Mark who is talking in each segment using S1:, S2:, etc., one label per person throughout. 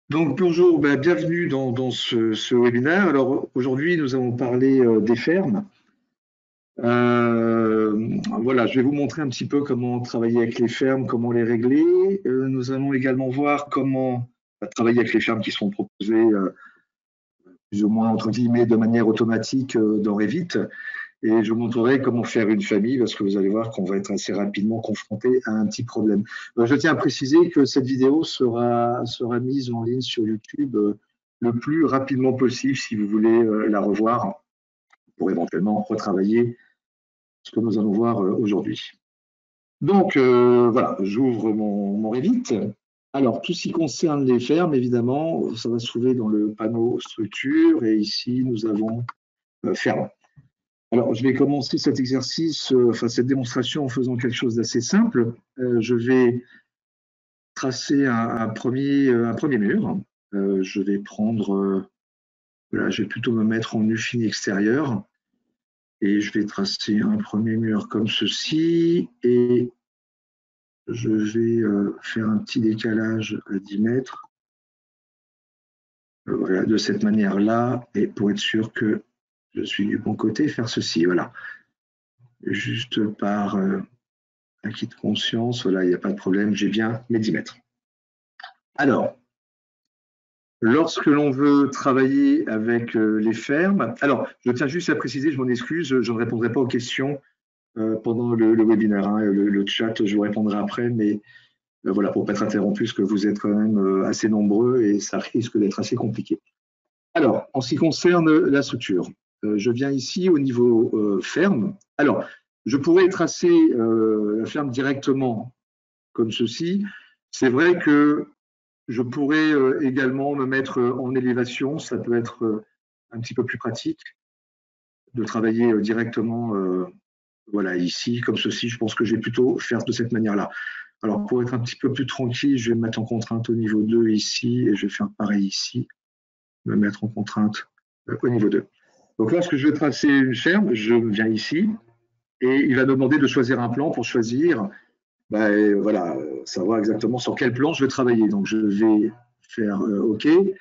S1: Donc bonjour, bienvenue dans ce webinaire. Alors aujourd'hui, nous allons parler des fermes. Voilà, je vais vous montrer un petit peu comment travailler avec les fermes, comment les régler. Nous allons également voir comment travailler avec les fermes qui seront proposées plus ou moins entre guillemets de manière automatique dans Revit. Et je vous montrerai comment faire une famille parce que vous allez voir qu'on va être assez rapidement confronté à un petit problème. Je tiens à préciser que cette vidéo sera mise en ligne sur YouTube le plus rapidement possible si vous voulez la revoir pour éventuellement retravailler ce que nous allons voir aujourd'hui. Donc voilà, j'ouvre mon Revit. Alors, tout ce qui concerne les fermes, évidemment, ça va se trouver dans le panneau structure et ici nous avons ferme. Alors, je vais commencer cet exercice, cette démonstration en faisant quelque chose d'assez simple. Je vais tracer un premier mur. Je vais prendre, voilà, je vais plutôt me mettre en nu fini extérieur et je vais tracer un premier mur comme ceci et je vais faire un petit décalage à 10 mètres. Voilà, de cette manière-là et pour être sûr que je suis du bon côté, faire ceci, voilà. Juste par acquis de conscience, voilà, il n'y a pas de problème, j'ai bien mes 10 mètres. Alors, lorsque l'on veut travailler avec les fermes, alors, je tiens juste à préciser, je m'en excuse, je ne répondrai pas aux questions pendant le webinaire, hein, le chat, je vous répondrai après, mais voilà, pour ne pas être interrompu, parce que vous êtes quand même assez nombreux et ça risque d'être assez compliqué. Alors, en ce qui concerne la structure, je viens ici au niveau ferme. Alors, je pourrais tracer la ferme directement comme ceci. C'est vrai que je pourrais également me mettre en élévation. Ça peut être un petit peu plus pratique de travailler directement voilà, ici, comme ceci. Je pense que je vais plutôt faire de cette manière-là. Alors, pour être un petit peu plus tranquille, je vais me mettre en contrainte au niveau 2 ici et je vais faire pareil ici, me mettre en contrainte au niveau 2. Donc, lorsque je vais tracer une ferme, je viens ici et il va me demander de choisir un plan pour choisir voilà, savoir exactement sur quel plan je vais travailler. Donc, je vais faire OK et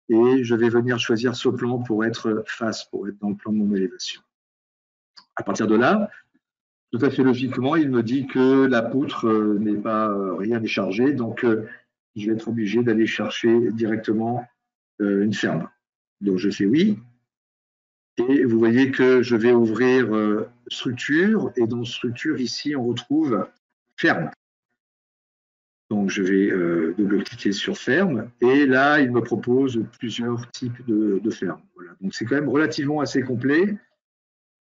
S1: je vais venir choisir ce plan pour être face, pour être dans le plan de mon élévation. À partir de là, tout à fait logiquement, il me dit que la poutre n'est pas, rien n'est chargé, donc je vais être obligé d'aller chercher directement une ferme. Donc, je fais oui. Et vous voyez que je vais ouvrir structure et dans structure, ici, on retrouve ferme. Donc, je vais double-cliquer sur ferme et là, il me propose plusieurs types de fermes. Voilà. Donc, c'est quand même relativement assez complet.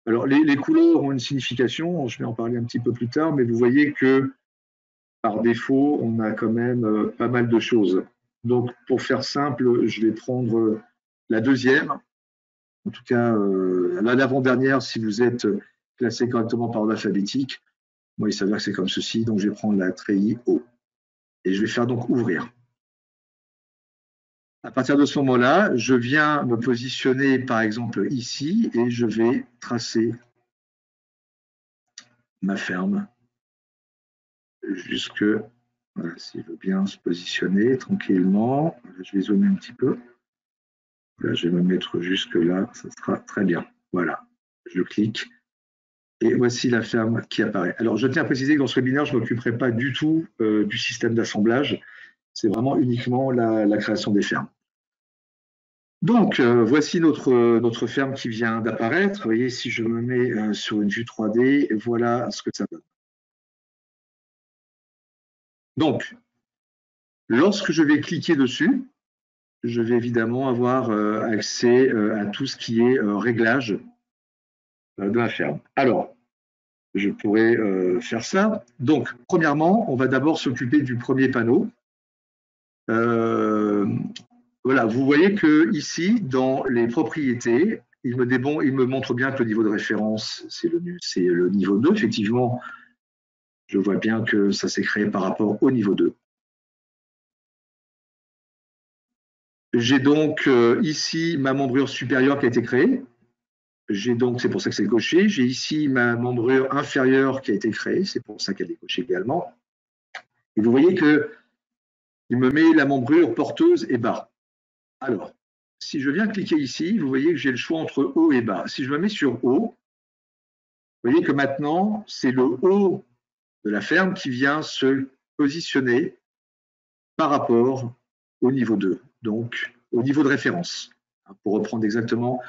S1: Alors, les couleurs ont une signification, je vais en parler un petit peu plus tard, mais vous voyez que par défaut, on a quand même pas mal de choses. Donc, pour faire simple, je vais prendre la deuxième, en tout cas l'avant-dernière si vous êtes classé correctement par ordre alphabétique. Moi, il s'avère que c'est comme ceci, donc je vais prendre la treillis haut. Et je vais faire donc ouvrir. À partir de ce moment-là, je viens me positionner par exemple ici et je vais tracer ma ferme jusque, voilà, s'il veut bien se positionner tranquillement. Là, je vais zoomer un petit peu. Là, je vais me mettre jusque là, ça sera très bien. Voilà, je clique et voici la ferme qui apparaît. Alors, je tiens à préciser que dans ce webinaire, je ne m'occuperai pas du tout du système d'assemblage. C'est vraiment uniquement la création des fermes. Donc, voici notre ferme qui vient d'apparaître. Vous voyez, si je me mets sur une vue 3D, voilà ce que ça donne. Donc, lorsque je vais cliquer dessus, je vais évidemment avoir accès à tout ce qui est réglage de la ferme. Alors, je pourrais faire ça. Donc, premièrement, on va d'abord s'occuper du premier panneau. Voilà, vous voyez que ici, dans les propriétés, il me montre bien que le niveau de référence, c'est le niveau 2. Effectivement, je vois bien que ça s'est créé par rapport au niveau 2. J'ai donc ici ma membrure supérieure qui a été créée. J'ai donc, c'est pour ça que c'est coché. J'ai ici ma membrure inférieure qui a été créée. C'est pour ça qu'elle est cochée également. Et vous voyez que il me met la membrure porteuse et bas. Alors, si je viens cliquer ici, vous voyez que j'ai le choix entre haut et bas. Si je me mets sur haut, vous voyez que maintenant, c'est le haut de la ferme qui vient se positionner par rapport au niveau 2, donc au niveau de référence, pour reprendre exactement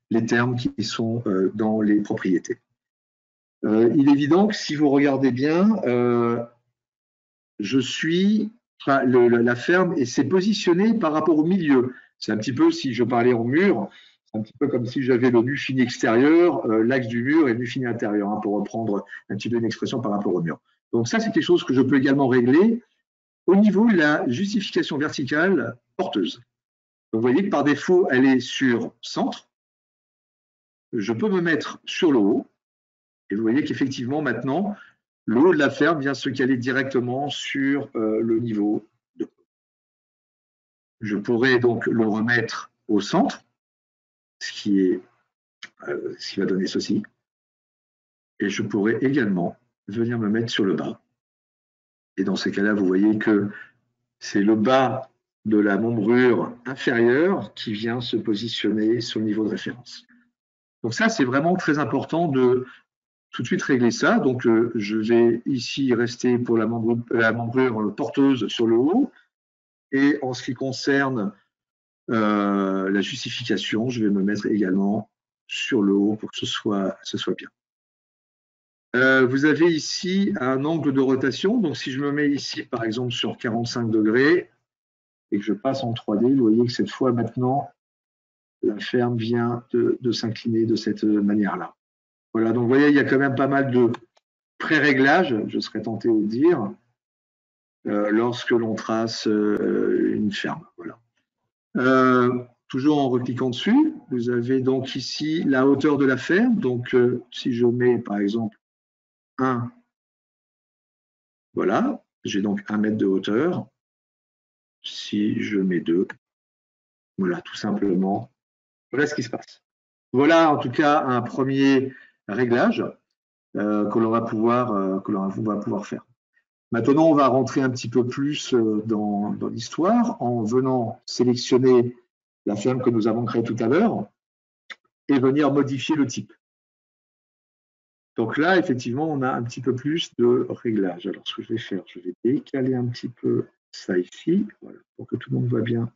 S1: les termes qui sont dans les propriétés. Il est évident que si vous regardez bien, la ferme et s'est positionnée par rapport au milieu. C'est un petit peu, si je parlais en mur, c'est un petit peu comme si j'avais le nu fini extérieur, l'axe du mur et le nu fini intérieur, hein, pour reprendre un petit peu une expression par rapport au mur. Donc ça, c'est quelque chose que je peux également régler au niveau de la justification verticale porteuse. Donc, vous voyez que par défaut, elle est sur centre. Je peux me mettre sur le haut. Et vous voyez qu'effectivement, maintenant, le haut de la ferme vient se caler directement sur le niveau 2. Je pourrais donc le remettre au centre, ce qui va donner ceci. Et je pourrais également venir me mettre sur le bas. Et dans ces cas-là, vous voyez que c'est le bas de la membrure inférieure qui vient se positionner sur le niveau de référence. Donc ça, c'est vraiment très important de tout de suite régler ça. Donc je vais ici rester pour la membrure porteuse sur le haut. Et en ce qui concerne la justification, je vais me mettre également sur le haut pour que ce soit bien. Vous avez ici un angle de rotation. Donc si je me mets ici, par exemple, sur 45 degrés et que je passe en 3D, vous voyez que cette fois maintenant, la ferme vient de s'incliner de cette manière-là. Voilà, donc vous voyez, il y a quand même pas mal de pré-réglages, je serais tenté de dire, lorsque l'on trace une ferme. Voilà. Toujours en recliquant dessus, vous avez donc ici la hauteur de la ferme. Donc, si je mets par exemple 1, voilà, j'ai donc 1 mètre de hauteur. Si je mets 2, voilà, tout simplement, voilà ce qui se passe. Voilà en tout cas un premier réglage que l'on va pouvoir faire. Maintenant, on va rentrer un petit peu plus dans l'histoire en venant sélectionner la ferme que nous avons créée tout à l'heure et venir modifier le type. Donc là, effectivement, on a un petit peu plus de réglage. Alors, ce que je vais faire, je vais décaler un petit peu ça ici, voilà, pour que tout le monde voit bien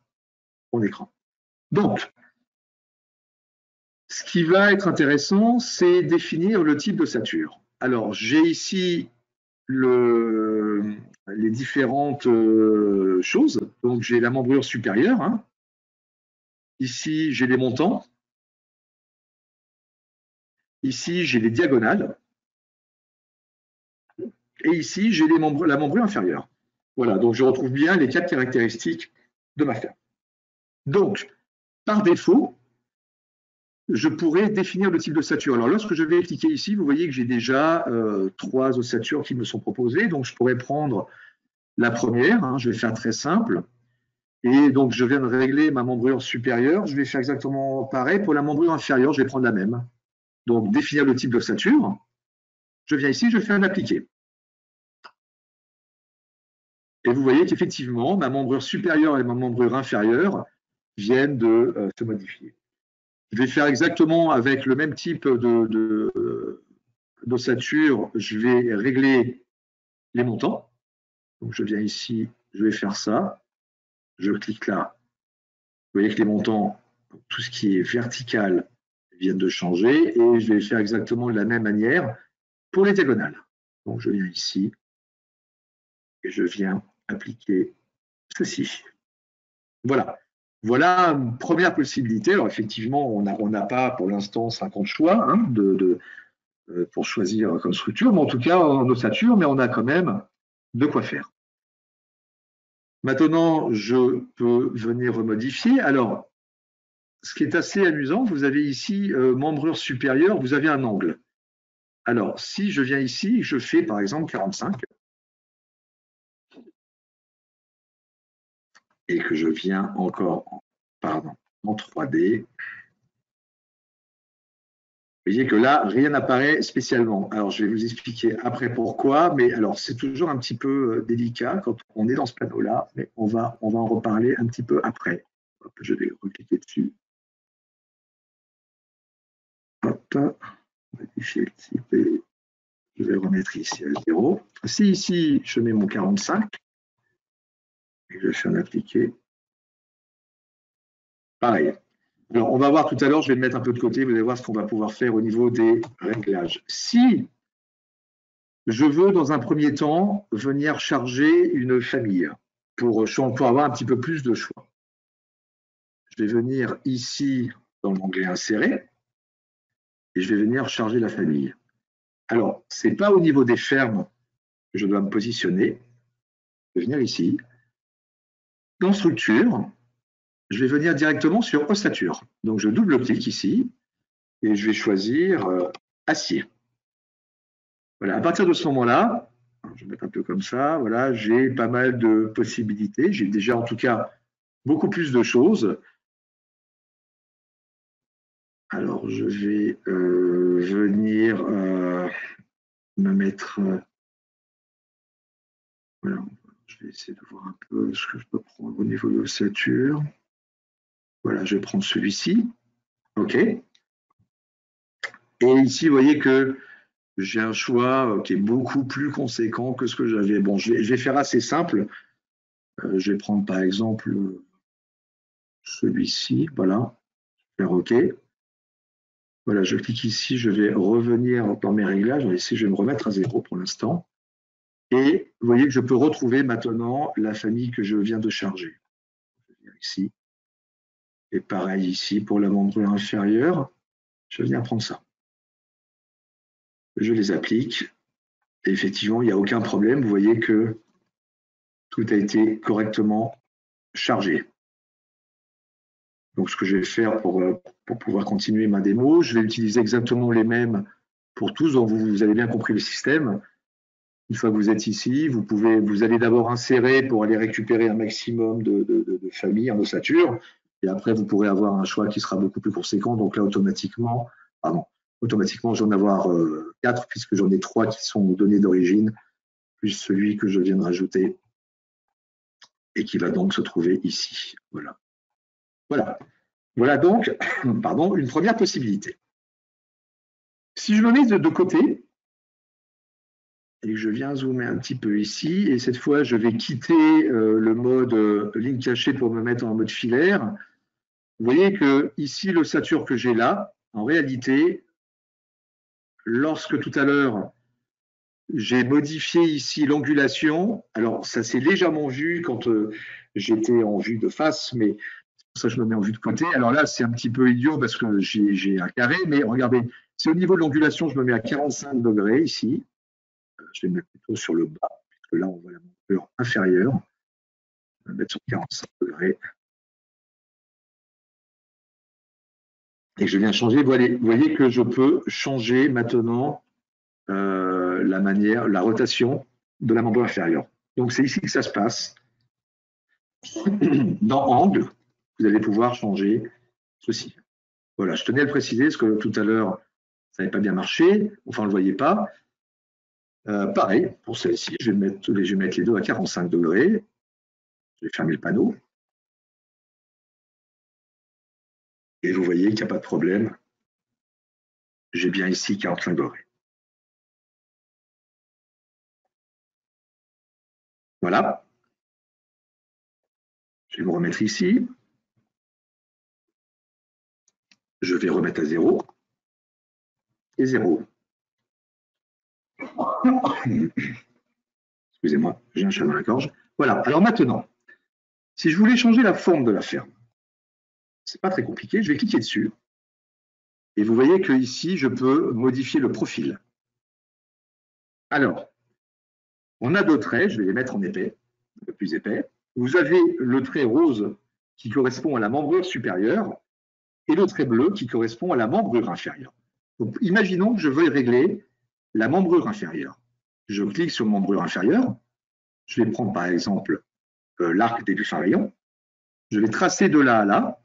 S1: mon écran. Donc, ce qui va être intéressant, c'est définir le type d'ossature. Alors, j'ai ici les différentes choses. Donc, j'ai la membrure supérieure. Hein. Ici, j'ai les montants. Ici, j'ai les diagonales. Et ici, j'ai la membrure inférieure. Voilà, donc je retrouve bien les 4 caractéristiques de ma ferme. Donc, par défaut, je pourrais définir le type d'ossature. Alors, lorsque je vais cliquer ici, vous voyez que j'ai déjà 3 ossatures qui me sont proposées. Donc, je pourrais prendre la première. Hein, je vais faire très simple. Et donc, je viens de régler ma membrure supérieure. Je vais faire exactement pareil. Pour la membrure inférieure, je vais prendre la même. Donc, définir le type d'ossature. Je viens ici, je fais un appliquer. Et vous voyez qu'effectivement, ma membrure supérieure et ma membrure inférieure viennent de se modifier. Je vais faire exactement avec le même type d'ossature, je vais régler les montants. Donc, je viens ici, je vais faire ça. Je clique là. Vous voyez que les montants, tout ce qui est vertical, viennent de changer. Et je vais faire exactement de la même manière pour les diagonales. Donc, je viens ici et je viens appliquer ceci. Voilà. Voilà une première possibilité. Alors, effectivement, on n'a pas pour l'instant 50 choix hein, pour choisir comme structure, mais en tout cas en ossature, mais on a quand même de quoi faire. Maintenant, je peux venir remodifier. Alors, ce qui est assez amusant, vous avez ici membrure supérieure, vous avez un angle. Alors, si je viens ici, je fais par exemple 45 et que je viens encore en 3D, Vous voyez que là, rien n'apparaît spécialement. Alors, je vais vous expliquer après pourquoi, mais alors, c'est toujours un petit peu délicat quand on est dans ce panneau-là, mais on va en reparler un petit peu après. Hop, je vais recliquer dessus. Hop, modifier le type et je vais le remettre ici à 0. Si ici, je mets mon 45, et je fais un appliquer, pareil. Alors, on va voir tout à l'heure, je vais le mettre un peu de côté, vous allez voir ce qu'on va pouvoir faire au niveau des réglages. Si je veux, dans un premier temps, venir charger une famille pour avoir un petit peu plus de choix. Je vais venir ici dans l'onglet insérer et je vais venir charger la famille. Alors, ce n'est pas au niveau des fermes que je dois me positionner. Je vais venir ici. Dans structure, je vais venir directement sur ossature. Donc, je double-clique ici et je vais choisir acier. Voilà, à partir de ce moment-là, je vais mettre un peu comme ça, voilà, j'ai pas mal de possibilités. J'ai déjà en tout cas beaucoup plus de choses. Alors, je vais venir me mettre. Voilà, je vais essayer de voir un peu ce que je peux prendre au niveau de l'ossature. Voilà, je vais prendre celui-ci. OK. Et ici, vous voyez que j'ai un choix qui est beaucoup plus conséquent que ce que j'avais. Bon, je vais faire assez simple. Je vais prendre par exemple celui-ci. Voilà. Faire OK. Voilà, je clique ici, je vais revenir dans mes réglages. Ici, je vais me remettre à 0 pour l'instant. Et vous voyez que je peux retrouver maintenant la famille que je viens de charger. Je vais venir ici. Et pareil ici pour la membrure inférieure. Je vais venir prendre ça. Je les applique. Et effectivement, il n'y a aucun problème. Vous voyez que tout a été correctement chargé. Donc, ce que je vais faire pour pouvoir continuer ma démo, je vais utiliser exactement les mêmes pour tous. Donc, vous avez bien compris le système. Une fois que vous êtes ici, vous allez d'abord insérer pour aller récupérer un maximum de familles en ossature. Et après, vous pourrez avoir un choix qui sera beaucoup plus conséquent. Donc là, automatiquement, je vais en avoir 4 puisque j'en ai 3 qui sont données d'origine, plus celui que je viens de rajouter et qui va donc se trouver ici. Voilà. Voilà donc, une première possibilité. Si je me mets de côté, et que je viens zoomer un petit peu ici, et cette fois, je vais quitter le mode ligne cachée pour me mettre en mode filaire. Vous voyez que ici, l'ossature que j'ai là, en réalité, lorsque tout à l'heure, j'ai modifié ici l'angulation, alors ça s'est légèrement vu quand j'étais en vue de face, mais pour ça je me mets en vue de côté. Alors là, c'est un petit peu idiot parce que j'ai un carré, mais regardez, c'est au niveau de l'angulation, je me mets à 45 degrés ici. Je vais me mettre plutôt sur le bas, puisque là, on voit la monture inférieure. Je vais mettre sur 45 degrés. Et je viens changer. Vous voyez que je peux changer maintenant la rotation de la membrure inférieure. Donc, c'est ici que ça se passe. Dans Angle, vous allez pouvoir changer ceci. Voilà, je tenais à le préciser parce que tout à l'heure, ça n'avait pas bien marché. Enfin, on ne le voyait pas. Pareil, pour celle-ci, je vais mettre les deux à 45 degrés. Je vais fermer le panneau. Et vous voyez qu'il n'y a pas de problème. J'ai bien ici 45 degrés. Voilà. Je vais me remettre ici. Je vais remettre à 0. Et 0. Excusez-moi, j'ai un chat dans la gorge. Voilà. Alors maintenant, si je voulais changer la forme de la ferme, c'est pas très compliqué. Je vais cliquer dessus. Et vous voyez que ici, je peux modifier le profil. Alors, on a deux traits. Je vais les mettre en épais, un peu plus épais. Vous avez le trait rose qui correspond à la membrure supérieure et le trait bleu qui correspond à la membrure inférieure. Donc, imaginons que je veuille régler la membrure inférieure. Je clique sur membrure inférieure. Je vais prendre par exemple l'arc début fin rayon. Je vais tracer de là à là.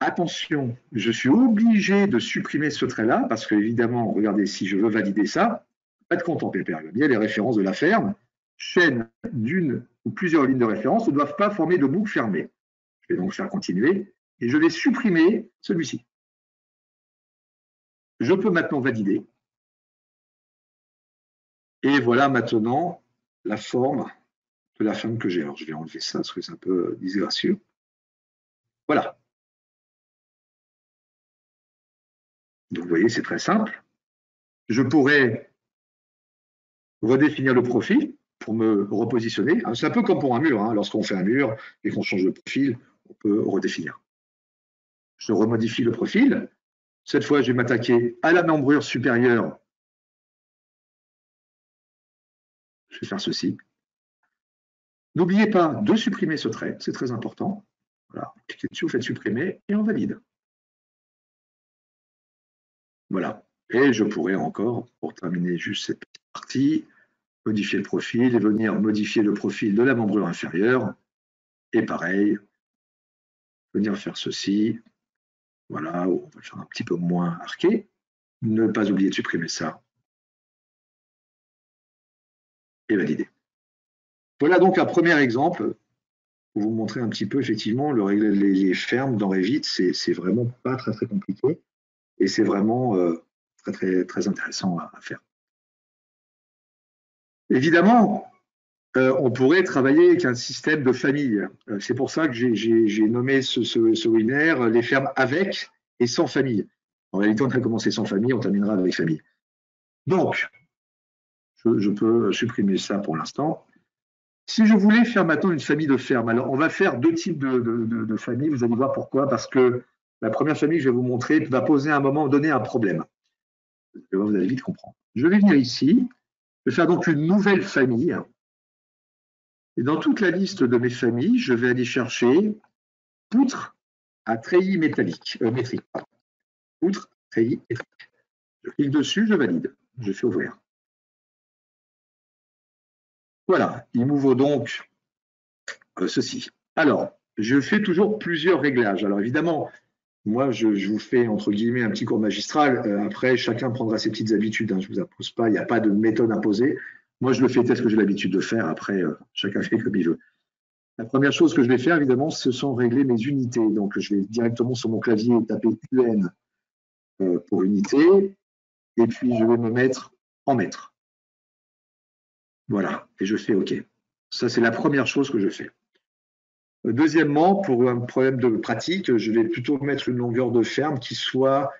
S1: Attention, je suis obligé de supprimer ce trait-là parce que, évidemment, regardez, si je veux valider ça, pas de content, Pépère. Il y a les références de la ferme, chaîne d'une ou plusieurs lignes de référence ne doivent pas former de boucle fermée. Je vais donc faire continuer et je vais supprimer celui-ci. Je peux maintenant valider. Et voilà maintenant la forme de la ferme que j'ai. Alors, je vais enlever ça parce que c'est un peu disgracieux. Voilà. Donc, vous voyez, c'est très simple. Je pourrais redéfinir le profil pour me repositionner. C'est un peu comme pour un mur. Lorsqu'on fait un mur et qu'on change de profil, on peut redéfinir. Je remodifie le profil. Cette fois, je vais m'attaquer à la membrure supérieure. Je vais faire ceci. N'oubliez pas de supprimer ce trait, c'est très important. Voilà, cliquez dessus, vous faites supprimer et on valide. Voilà. Et je pourrais encore, pour terminer juste cette petite partie, modifier le profil et venir modifier le profil de la membrure inférieure. Et pareil, venir faire ceci. Voilà, on va le faire un petit peu moins arqué. Ne pas oublier de supprimer ça. Et valider. Voilà donc un premier exemple pour vous montrer un petit peu, effectivement, les fermes dans Revit, c'est vraiment pas très, très compliqué. Et c'est vraiment très, très, très intéressant à faire. Évidemment, on pourrait travailler avec un système de famille. C'est pour ça que j'ai nommé ce webinaire les fermes avec et sans famille. En réalité, on a commencé sans famille, on terminera avec famille. Donc, je peux supprimer ça pour l'instant. Si je voulais faire maintenant une famille de fermes, alors on va faire deux types de familles, vous allez voir pourquoi, parce que la première famille que je vais vous montrer va poser à un moment donné un problème. Vous allez vite comprendre. Je vais venir ici, je vais faire donc une nouvelle famille. Et dans toute la liste de mes familles, je vais aller chercher poutre à treillis métrique. Poutre à treillis métrique. Je clique dessus, je valide. Je fais ouvrir. Voilà, il m'ouvre donc ceci. Alors, je fais toujours plusieurs réglages. Alors évidemment, moi, je vous fais, entre guillemets, un petit cours magistral. Après, chacun prendra ses petites habitudes. Je ne vous impose pas, il n'y a pas de méthode imposée. Moi, je le fais tel que j'ai l'habitude de faire. Après, chacun fait comme il veut. La première chose que je vais faire, évidemment, ce sont régler mes unités. Donc, je vais directement sur mon clavier taper UN pour unité. Et puis, je vais me mettre en mètres. Voilà. Et je fais OK. Ça, c'est la première chose que je fais. Deuxièmement, pour un problème de pratique, je vais plutôt mettre une longueur de ferme qui soit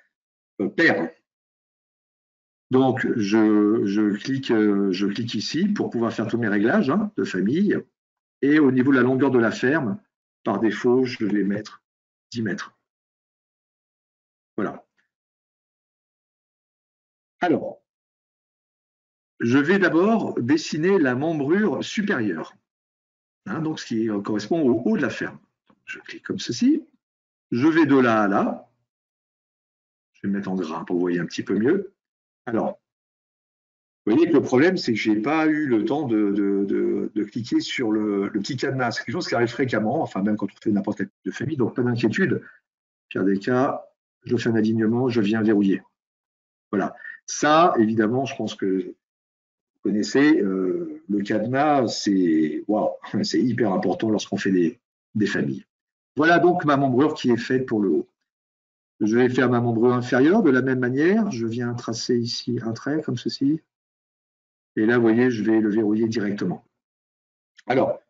S1: paire. Donc, je clique ici pour pouvoir faire tous mes réglages de famille. Et au niveau de la longueur de la ferme, par défaut, je vais mettre 10 mètres. Voilà. Alors, je vais d'abord dessiner la membrure supérieure, donc ce qui correspond au haut de la ferme. Je clique comme ceci. Je vais de là à là. Je vais me mettre en gras pour que vous voyez un petit peu mieux. Alors, vous voyez que le problème, c'est que je n'ai pas eu le temps de cliquer sur le petit cadenas. C'est quelque chose qui arrive fréquemment, enfin même quand on fait n'importe quel type de famille, donc pas d'inquiétude. Pire des cas, je fais un alignement, je viens verrouiller. Voilà. Ça, évidemment, je pense que vous connaissez, le cadenas, c'est hyper important lorsqu'on fait des familles. Voilà donc ma membrure qui est faite pour le haut. Je vais faire ma membrure inférieure de la même manière. Je viens tracer ici un trait comme ceci. Et là, vous voyez, je vais le verrouiller directement. Alors,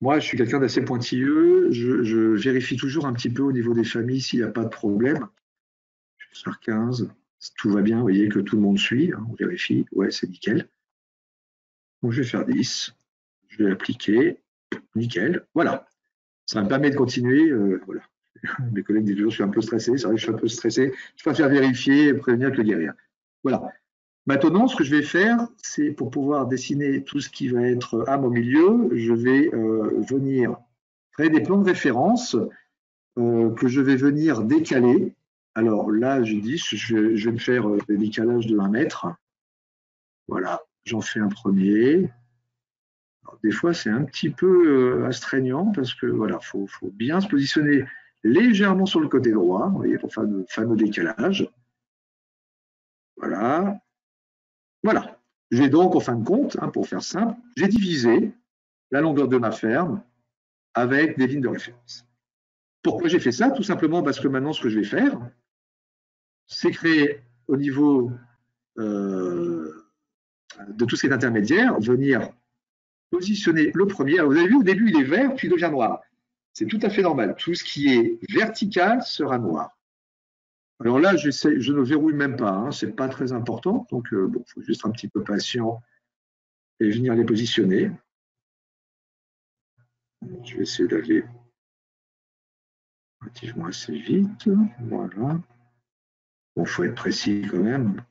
S1: moi, je suis quelqu'un d'assez pointilleux. Je vérifie toujours un petit peu au niveau des familles s'il n'y a pas de problème. Je vais faire 15. Tout va bien, vous voyez que tout le monde suit. On vérifie. Ouais, c'est nickel. Donc, je vais faire 10. Je vais appliquer. Nickel. Voilà. Ça me permet de continuer. Voilà. Mes collègues disent toujours que je suis un peu stressé. C'est vrai que je suis un peu stressé. Je préfère vérifier et prévenir que guérir. Voilà. Maintenant, ce que je vais faire, c'est pour pouvoir dessiner tout ce qui va être âme au milieu, je vais venir créer des plans de référence que je vais venir décaler. Alors là, je dis, je vais me faire des décalages de 1 mètre. Voilà, j'en fais un premier. Alors, des fois, c'est un petit peu astreignant parce que voilà, faut bien se positionner. légèrement sur le côté droit, vous voyez, pour faire le fameux décalage. Voilà. Voilà. J'ai donc, en fin de compte, hein, pour faire simple, j'ai divisé la longueur de ma ferme avec des lignes de référence. Pourquoi j'ai fait ça? Tout simplement parce que maintenant, ce que je vais faire, c'est créer au niveau de tout ce qui est intermédiaire, venir positionner le premier. Alors, vous avez vu, au début, il est vert, puis il devient noir. C'est tout à fait normal. Tout ce qui est vertical sera noir. Alors là, je ne verrouille même pas, hein, c'est pas très important. Donc, bon, il faut juste un petit peu patient et venir les positionner. Je vais essayer d'aller relativement assez vite. Voilà. Bon, il faut être précis quand même.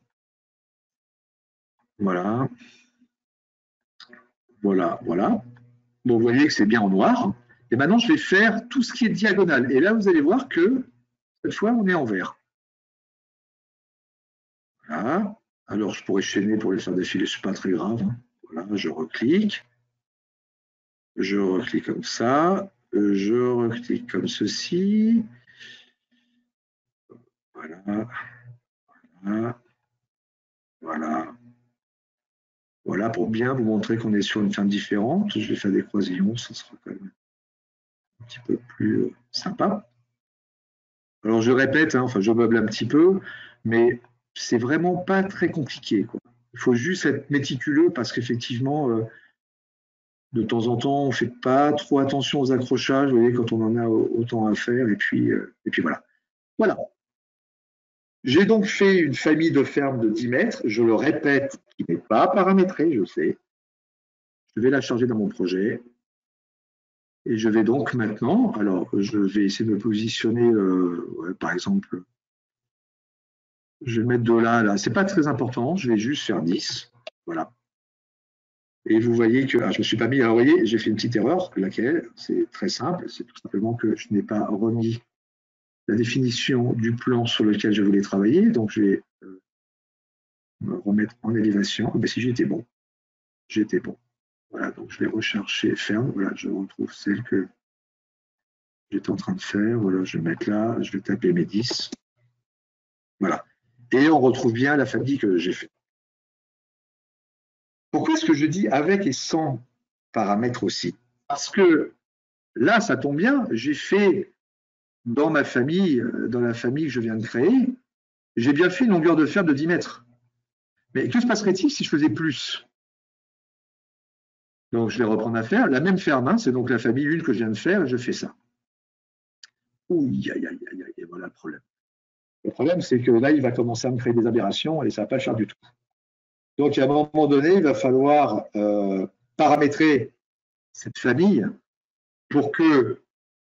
S1: Voilà. Voilà, voilà. Bon, vous voyez que c'est bien en noir. Et maintenant, je vais faire tout ce qui est diagonal. Et là, vous allez voir que cette fois, on est en vert. Voilà. Alors, je pourrais chaîner pour les faire défiler, ce n'est pas très grave. Voilà, je reclique. Je reclique comme ça. Je reclique comme ceci. Voilà. Voilà. Voilà. Voilà, pour bien vous montrer qu'on est sur une ferme différente. Je vais faire des croisillons, ça sera quand même un petit peu plus sympa. Alors, je répète, hein, enfin, je meuble un petit peu, mais c'est vraiment pas très compliqué, quoi. Il faut juste être méticuleux parce qu'effectivement, de temps en temps, on ne fait pas trop attention aux accrochages, vous voyez, quand on en a autant à faire, et puis voilà. Voilà. J'ai donc fait une famille de fermes de 10 mètres, je le répète, qui n'est pas paramétrée, je sais. Je vais la charger dans mon projet. Et je vais donc maintenant, alors je vais essayer de me positionner, ouais, par exemple, je vais mettre de là, là, c'est pas très important, je vais juste faire 10, voilà. Et vous voyez que, je me suis pas mis, alors vous voyez, j'ai fait une petite erreur, laquelle, c'est très simple, c'est tout simplement que je n'ai pas remis la définition du plan sur lequel je voulais travailler, donc je vais me remettre en élévation. Ben, si j'étais bon, j'étais bon. Voilà, donc je vais rechercher ferme, voilà, je retrouve celle que j'étais en train de faire, voilà, je vais mettre là, je vais taper mes 10, voilà. Et on retrouve bien la famille que j'ai faite. Pourquoi est-ce que je dis avec et sans paramètres aussi? Parce que là, ça tombe bien, j'ai fait dans ma famille, dans la famille que je viens de créer, j'ai bien fait une longueur de ferme de 10 mètres. Mais que se passerait-il si je faisais plus? Donc, je vais reprendre à faire. La même ferme, hein, c'est donc la famille 1 que je viens de faire, et je fais ça. Ouh, aïe, aïe, aïe, aïe, voilà le problème. Le problème, c'est que là, il va commencer à me créer des aberrations et ça ne va pas le faire du tout. Donc, à un moment donné, il va falloir paramétrer cette famille pour que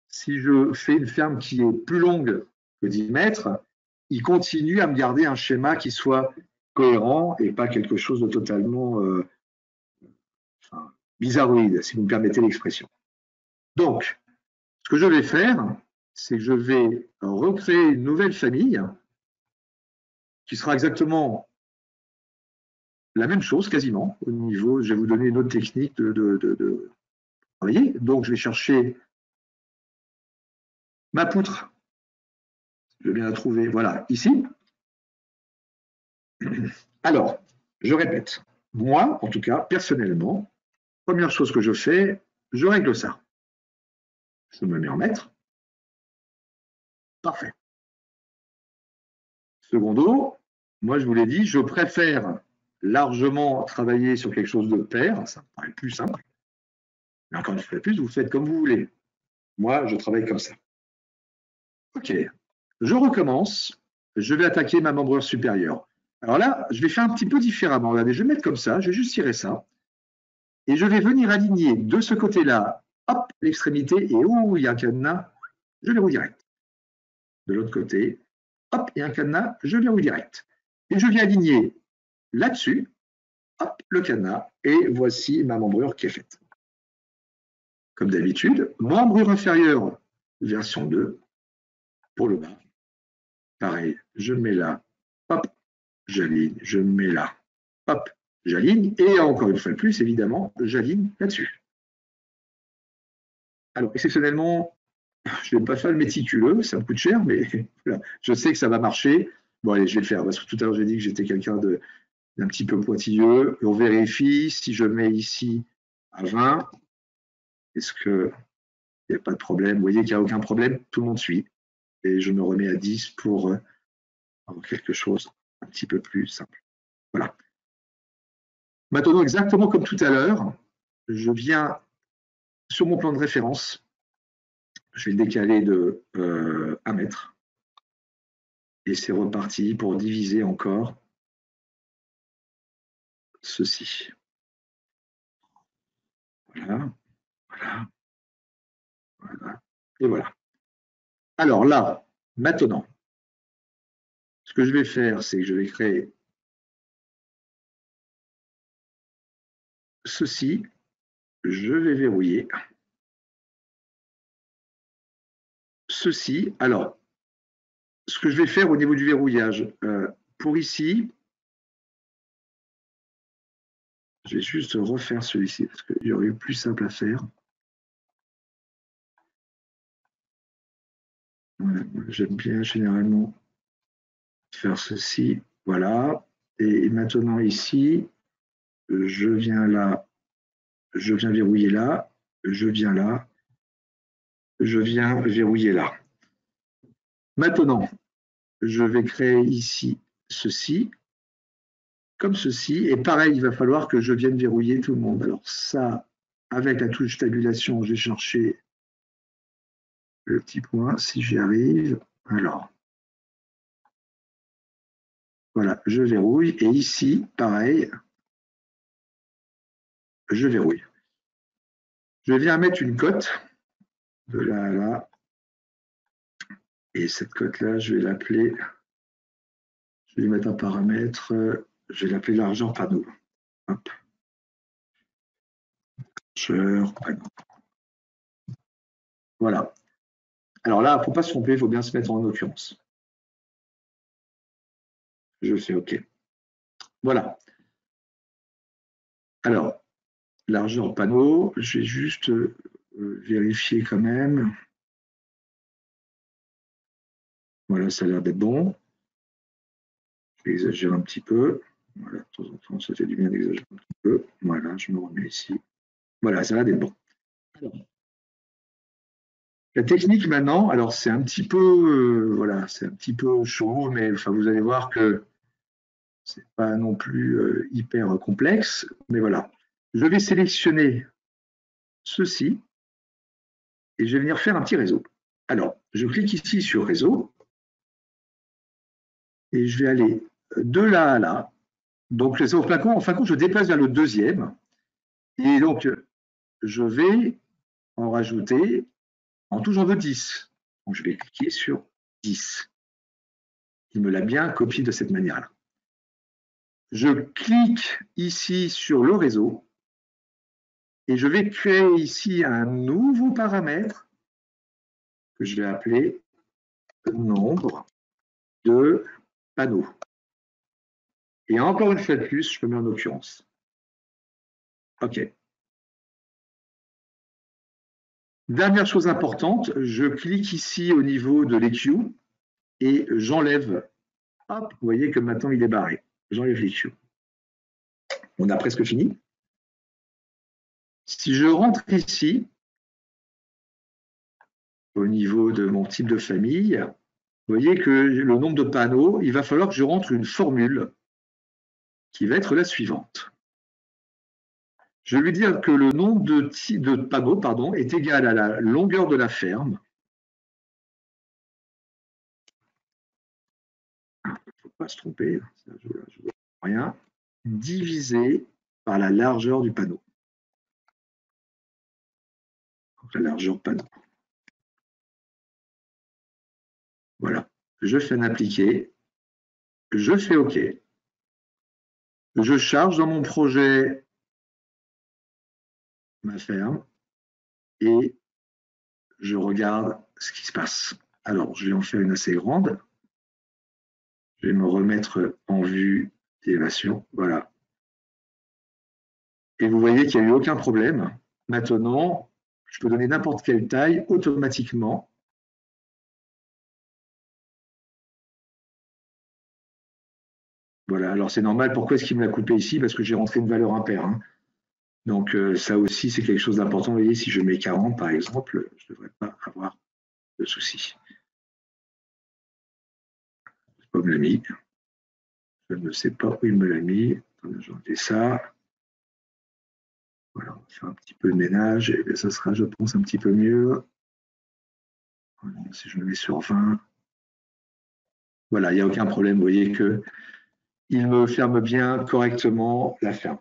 S1: si je fais une ferme qui est plus longue que 10 mètres, il continue à me garder un schéma qui soit cohérent et pas quelque chose de totalement bizarroïde, si vous me permettez l'expression. Donc, ce que je vais faire, c'est que je vais recréer une nouvelle famille qui sera exactement la même chose quasiment au niveau, je vais vous donner une autre technique de travailler. Donc, je vais chercher ma poutre. Je vais bien la trouver. Voilà, ici. Alors, je répète. Moi, en tout cas, personnellement, première chose que je fais, je règle ça. Je me mets en mètre. Parfait. Secondo, moi, je vous l'ai dit, je préfère largement travailler sur quelque chose de pair. Ça me paraît plus simple. Mais encore une fois de plus, vous faites comme vous voulez. Moi, je travaille comme ça. OK. Je recommence. Je vais attaquer ma membrure supérieure. Alors là, je vais faire un petit peu différemment. Regardez, je vais mettre comme ça. Je vais juste tirer ça. Et je vais venir aligner de ce côté-là, hop, l'extrémité. Et où il y a un cadenas, je verrouille direct. De l'autre côté, hop, il y a un cadenas, je verrouille direct. Et je viens aligner là-dessus, hop, le cadenas. Et voici ma membrure qui est faite. Comme d'habitude, membrure inférieure, version 2, pour le bas. Pareil, je mets là, hop, j'aligne, je mets là, hop, j'aligne, et encore une fois de plus, évidemment, j'aligne là-dessus. Alors, exceptionnellement, je ne vais pas faire le méticuleux, ça me coûte cher, mais voilà, je sais que ça va marcher. Bon, allez, je vais le faire, parce que tout à l'heure, j'ai dit que j'étais quelqu'un d'un petit peu pointilleux. On vérifie, si je mets ici à 20, est-ce qu'il n'y a pas de problème? Vous voyez qu'il n'y a aucun problème, tout le monde suit. Et je me remets à 10 pour avoir quelque chose un petit peu plus simple. Voilà. Maintenant, exactement comme tout à l'heure, je viens sur mon plan de référence, je vais le décaler de 1 mètre. Et c'est reparti pour diviser encore ceci. Voilà, voilà, voilà, et voilà. Alors là, maintenant, ce que je vais faire, c'est que je vais créer ceci, je vais verrouiller ceci. Alors, ce que je vais faire au niveau du verrouillage, pour ici, je vais juste refaire celui-ci parce qu'il y aurait eu plus simple à faire. Voilà, j'aime bien généralement faire ceci. Voilà. Et maintenant ici, je viens là, je viens verrouiller là, je viens là, je viens verrouiller là. Maintenant, je vais créer ici ceci, comme ceci, et pareil, il va falloir que je vienne verrouiller tout le monde. Alors ça, avec la touche tabulation, je vais chercher le petit point, si j'y arrive. Alors, voilà, je verrouille, et ici, pareil, je verrouille. Je viens mettre une cote de là à là, et cette cote-là, je vais l'appeler, je vais mettre un paramètre, je vais l'appeler largeur panneau. Hop. Largeur panneau. Voilà. Alors là, il ne faut pas se tromper, il faut bien se mettre en occurrence. Je fais OK. Voilà. Alors, largeur panneau, je vais juste vérifier quand même. Voilà, ça a l'air d'être bon. Je vais exagérer un petit peu. Voilà, de temps en temps, ça fait du bien d'exagérer un petit peu. Voilà, je me remets ici. Voilà, ça a l'air d'être bon. Alors, la technique maintenant, alors c'est un petit peu, voilà, c'est un petit peu chaud, mais enfin, vous allez voir que c'est pas non plus hyper complexe, mais voilà. Je vais sélectionner ceci et je vais venir faire un petit réseau. Alors, je clique ici sur réseau et je vais aller de là à là. Donc, en fin de compte, je déplace vers le deuxième et donc je vais en rajouter en tout j'en veux 10. Donc, je vais cliquer sur 10. Il me l'a bien copié de cette manière-là. Je clique ici sur le réseau et je vais créer ici un nouveau paramètre que je vais appeler nombre de panneaux. Et encore une fois de plus, je me mets en occurrence. OK. Dernière chose importante, je clique ici au niveau de l'EQ et j'enlève. Hop, vous voyez que maintenant il est barré. J'enlève l'EQ. On a presque fini. Si je rentre ici, au niveau de mon type de famille, vous voyez que le nombre de panneaux, il va falloir que je rentre une formule qui va être la suivante. Je vais lui dire que le nombre de panneaux est égal à la longueur de la ferme. Il ne faut pas se tromper, ça, je vois rien, divisé par la largeur du panneau. Donc, la largeur panneau. Voilà. Je fais un appliquer. Je fais OK. Je charge dans mon projet ma ferme et je regarde ce qui se passe. Alors, je vais en faire une assez grande. Je vais me remettre en vue d'élévation. Voilà. Et vous voyez qu'il n'y a eu aucun problème. Maintenant, je peux donner n'importe quelle taille automatiquement. Voilà, alors c'est normal. Pourquoi est-ce qu'il me l'a coupé ici? Parce que j'ai rentré une valeur impaire, hein. Donc ça aussi, c'est quelque chose d'important. Vous voyez, si je mets 40, par exemple, je ne devrais pas avoir de souci. Je me l'a mis. Je ne sais pas où il me l'a mis. J'ai enlevé ça. Voilà, on va faire un petit peu de ménage et ça sera, je pense, un petit peu mieux. Voilà, si je le mets sur 20. Voilà, il n'y a aucun problème. Vous voyez que il me ferme bien correctement la ferme.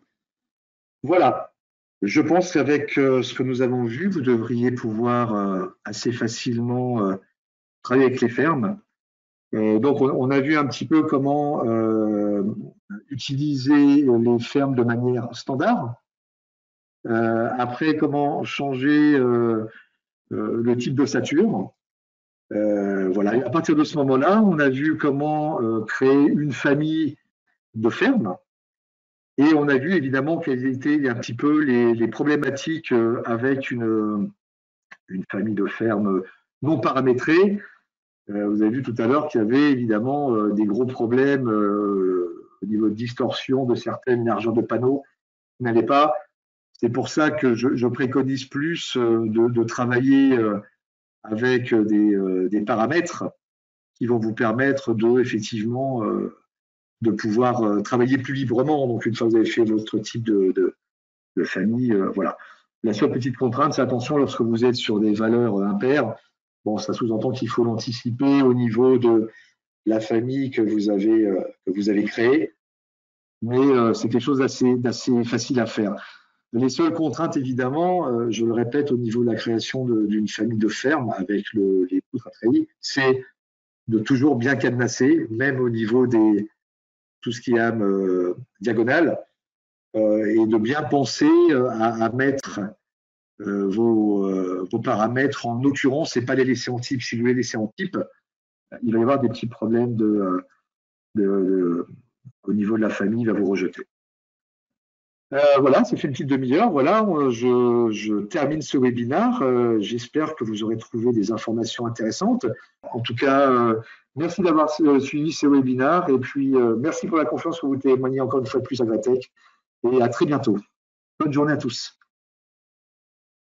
S1: Voilà. Je pense qu'avec ce que nous avons vu, vous devriez pouvoir assez facilement travailler avec les fermes. Donc, on a vu un petit peu comment utiliser les fermes de manière standard. Après, comment changer le type d'ossature. Voilà. Et à partir de ce moment-là, on a vu comment créer une famille de fermes. Et on a vu évidemment quelles étaient un petit peu les problématiques avec une famille de fermes non paramétrée. Vous avez vu tout à l'heure qu'il y avait évidemment des gros problèmes au niveau de distorsion de certaines largeurs de panneaux qui n'allaient pas. C'est pour ça que je préconise plus de travailler avec des paramètres qui vont vous permettre de effectivement de pouvoir travailler plus librement. Donc une fois que vous avez fait votre type de famille, voilà. La seule petite contrainte, c'est attention lorsque vous êtes sur des valeurs impaires. Bon, ça sous-entend qu'il faut l'anticiper au niveau de la famille que vous avez créée, mais c'est quelque chose d'assez facile à faire. Les seules contraintes, évidemment, je le répète, au niveau de la création d'une famille de ferme avec les poutres à treillis, c'est de toujours bien cadenasser, même au niveau des tout ce qui est âme diagonale, et de bien penser à mettre vos paramètres en occurrence et pas les laisser en type. Si vous les laissez en type, il va y avoir des petits problèmes au niveau de la famille, il va vous rejeter. Voilà, ça fait une petite demi-heure. Voilà, je termine ce webinaire. J'espère que vous aurez trouvé des informations intéressantes. En tout cas, merci d'avoir suivi ce webinaire et puis merci pour la confiance que vous témoignez encore une fois de plus à Gratech et à très bientôt. Bonne journée à tous.